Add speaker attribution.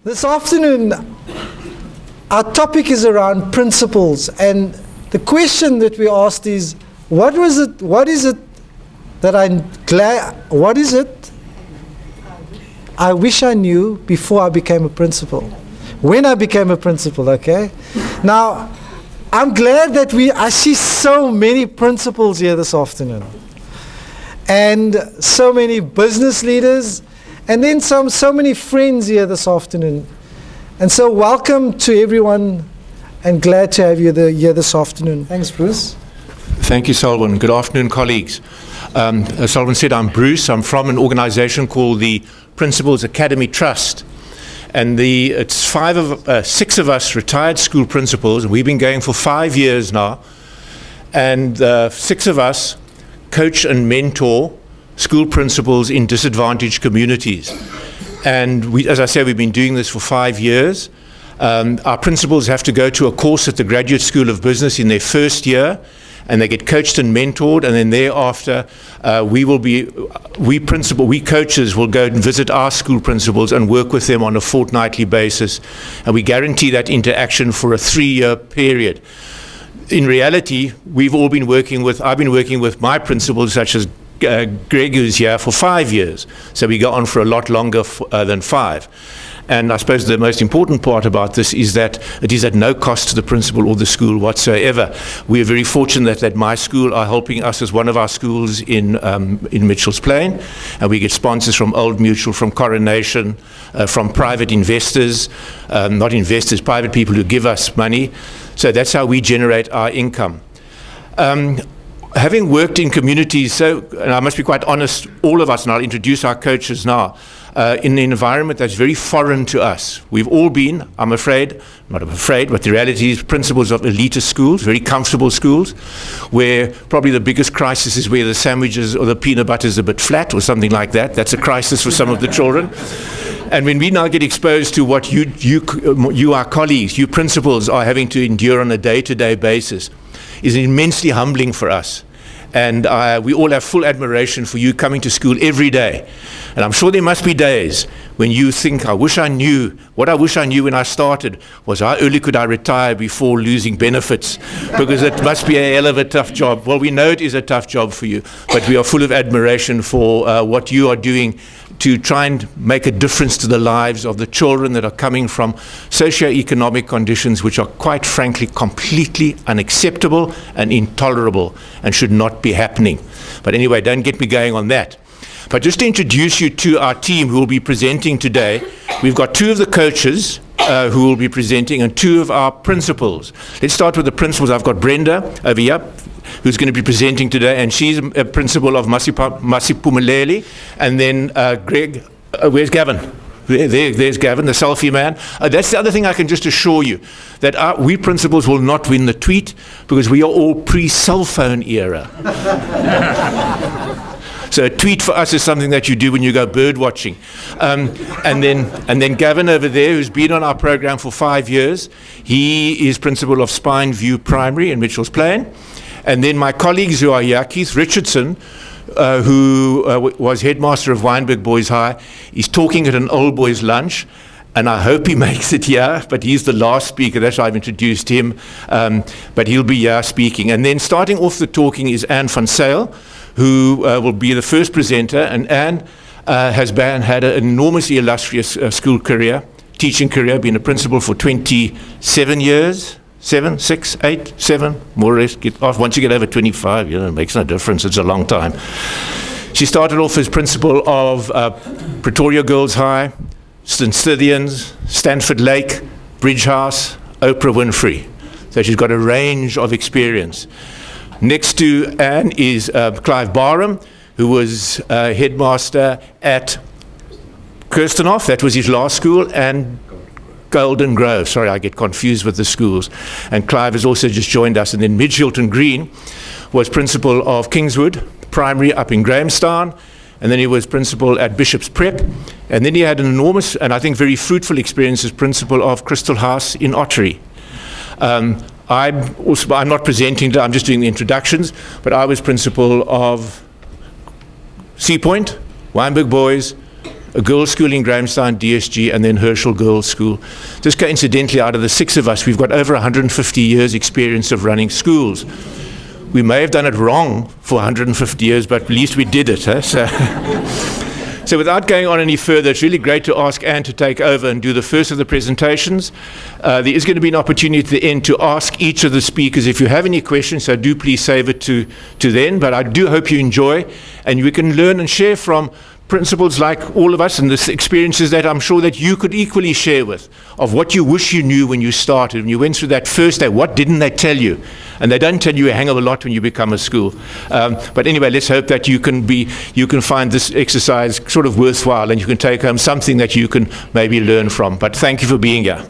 Speaker 1: This afternoon, our topic is around principles, and the question that we asked is, what is it that I wish I knew before I became a principal, when I became a principal, okay? Now, I'm glad that I see so many principals here this afternoon, and so many business leaders, and then so many friends here this afternoon. And so welcome to everyone, and glad to have you here this afternoon. Thanks, Bruce.
Speaker 2: Thank you, Selwyn. Good afternoon, colleagues. As Selwyn said, I'm Bruce. I'm from an organization called the Principals Academy Trust. And it's six of us retired school principals, and we've been going for 5 years now. And 6 of us coach and mentor school principals in disadvantaged communities. And as I said, we've been doing this for 5 years. Our principals have to go to a course at the Graduate School of Business in their first year, and they get coached and mentored, and then thereafter we coaches will go and visit our school principals and work with them on a fortnightly basis, and we guarantee that interaction for a 3-year period. In reality, I've been working with my principals, such as Greg, who's here, for 5 years, so we go on for a lot longer than 5. And I suppose the most important part about this is that it is at no cost to the principal or the school whatsoever. We are very fortunate that my school are helping us as one of our schools in Mitchell's Plain, and we get sponsors from Old Mutual, from Coronation, from private investors, private people who give us money. So that's how we generate our income. Having worked in communities, and I must be quite honest, all of us, and I'll introduce our coaches now, in an environment that's very foreign to us. We've all been, not afraid, but the reality is principals of elitist schools, very comfortable schools, where probably the biggest crisis is where the sandwiches or the peanut butter is a bit flat or something like that. That's a crisis for some of the children. And when we now get exposed to what you, our colleagues, you principals are having to endure on a day-to-day basis, is immensely humbling for us. And we all have full admiration for you coming to school every day. And I'm sure there must be days when you think, what I wish I knew when I started was how early could I retire before losing benefits, because it must be a hell of a tough job. Well, we know it is a tough job for you, but we are full of admiration for what you are doing to try and make a difference to the lives of the children that are coming from socio-economic conditions which are, quite frankly, completely unacceptable and intolerable and should not be happening. But anyway, don't get me going on that. But just to introduce you to our team who will be presenting today, we've got 2 of the coaches who will be presenting and 2 of our principals. Let's start with the principals. I've got Brenda over here, who's going to be presenting today, and she's a principal of Masipumaleli. And then Greg, where's Gavin? There's Gavin, the selfie man. That's the other thing I can just assure you, that we principals will not win the tweet, because we are all pre-cell phone era. So a tweet for us is something that you do when you go bird watching. And then Gavin over there, who's been on our program for 5 years, he is principal of Spine View Primary in Mitchell's Plain. And then my colleagues who are here, Keith Richardson, who was headmaster of Wynberg Boys High, is talking at an old boys lunch, and I hope he makes it here, but he's the last speaker. That's why I've introduced him, but he'll be here speaking. And then starting off the talking is Anne van Sale, who will be the first presenter, and Anne has had an enormously illustrious school career, teaching career, been a principal for 27 years, 7, 6, 8, 7, more or less. Once you get over 25, it makes no difference. It's a long time. She started off as principal of Pretoria Girls High, St. Stithians, Stanford Lake, Bridge House, Oprah Winfrey. So she's got a range of experience. Next to Anne is Clive Barham, who was headmaster at Kirstenhof. That was his last school, and Golden Grove. Sorry, I get confused with the schools. And Clive has also just joined us. And then Midge Hilton Green was principal of Kingswood Primary up in Grahamstown. And then he was principal at Bishop's Prep. And then he had an enormous and I think very fruitful experience as principal of Crystal House in Ottery. I'm not presenting today, I'm just doing the introductions, but I was principal of Sea Point, Wynberg Boys, a girls' school in Grahamstown, DSG, and then Herschel Girls' School. Just coincidentally, out of the 6 of us, we've got over 150 years' experience of running schools. We may have done it wrong for 150 years, but at least we did it. So without going on any further, it's really great to ask Anne to take over and do the first of the presentations. There is going to be an opportunity at the end to ask each of the speakers if you have any questions, so do please save it to then. But I do hope you enjoy, and we can learn and share from principles like all of us, and the experiences that I'm sure that you could equally share with, of what you wish you knew when you started, when you went through that first day. What didn't they tell you? And they don't tell you a hang of a lot when you become a school. But anyway, let's hope that you can find this exercise sort of worthwhile, and you can take home something that you can maybe learn from. But thank you for being here.